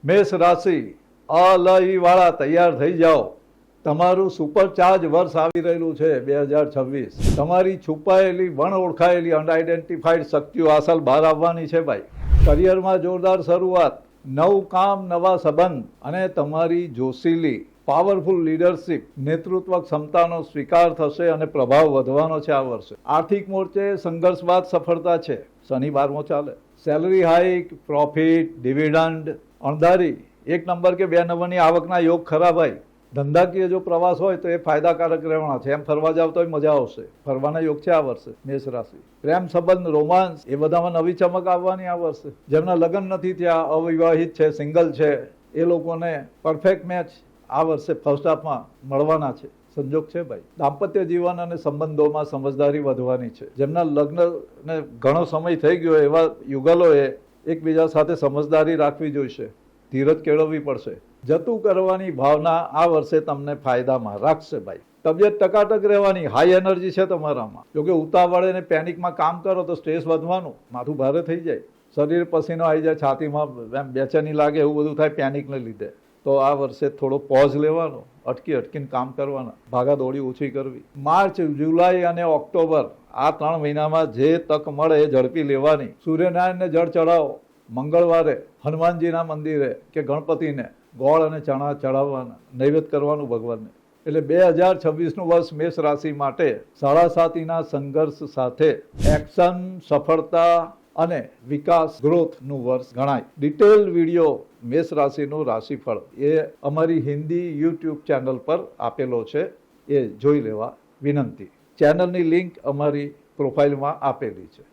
મેષ રાશિ અલયવાળા તૈયાર થઈ જાઓ. તમારું સુપરચાર્જ વર્ષ આવી રહેલું છે 2026. તમારી છુપાયેલી વણ ઓળખાયેલી અનઆઇડેન્ટિફાઈડ શક્તિઓ અસલ બહાર આવવાની છે ભાઈ. કરિયરમાં જોરદાર શરૂઆત, નવું કામ, નવા સંબંધ અને તમારી જોશીલી પાવરફુલ લીડરશિપ નેતૃત્વ ક્ષમતાનો સ્વીકાર થશે અને પ્રભાવ વધવાનો છે આ વર્ષે. આર્થિક મોરચે સંઘર્ષ બાદ સફળતા છે. શનિ 12મો ચાલે. સેલરી હાઇક, પ્રોફિટ, ડિવિડન્ડ, અણધારી 1 નંબર કે 2 નંબરની આવકના યોગ ખરા ભાઈ. ધંધાકીય જો પ્રવાસ હોય તો એ ફાયદાકારક રહેવાના છે. એમ ફરવા જાવ તો મજા આવશે. ફરવાના યોગ છે આ વર્ષે મેષ રાશિ. પ્રેમ સંબંધ, રોમાંસ એ બધામાં નવી ચમક આવવાની આ વર્ષે. જેમના લગ્ન નથી થયા, અવિવાહિત છે, સિંગલ છે, એ લોકોને પરફેક્ટ મેચ આ વર્ષે ફર્સ્ટ હાફમાં મળવાના છે. સંજોગ છે ભાઈ. દાંપત્ય જીવન અને સંબંધોમાં સમજદારી વધવાની છે. જેમના લગ્નને ઘણો સમય થઈ ગયો એવા યુગલોએ એકબીજા સાથે સમજદારી રાખવી જોઈશે. ધીરજ કેળવવી પડશે. જતું કરવાની ભાવના આ વર્ષે તમને ફાયદામાં રાખશે ભાઈ. તબિયત ટકાટક રહેવાની, હાઈ એનર્જી છે તમારામાં. જોકે ઉતાવળે અને પેનિકમાં કામ કરો તો સ્ટ્રેસ વધવાનું, માથું ભારે થઈ જાય, શરીર પસીનો આવી જાય, છાતીમાં બેચેની લાગે, એવું બધું થાય પેનિકને લીધે. તો આ વર્ષે થોડો પોઝ લેવાનો, અટકીને કામ કરવાના, ભાગાદોડી ઓછી કરવી. માર્ચ, જુલાઈ અને ઓક્ટોબર આ 3 મહિનામાં જે તક મળે એ ઝડપી લેવાની. સૂર્યનારાયણને જળ ચડાવો. મંગળવારે હનુમાનજીના મંદિરે કે ગણપતિને ગોળ અને ચણા ચડાવવાના, નૈવેદ્ય કરવાનું ભગવાનને. એટલે 2026નું વર્ષ મેષ રાશિ માટે સાડાસાતીના સંઘર્ષ સાથે એક્શન, સફળતા અને વિકાસ, ગ્રોથનું વર્ષ ગણાય. ડિટેલ વિડીયો મેષ રાશિનું રાશિફળ એ અમારી હિન્દી યુટ્યુબ ચેનલ પર આપેલો છે, એ જોઈ લેવા વિનંતી. ચેનલની લિંક અમારી પ્રોફાઇલમાં આપેલી છે.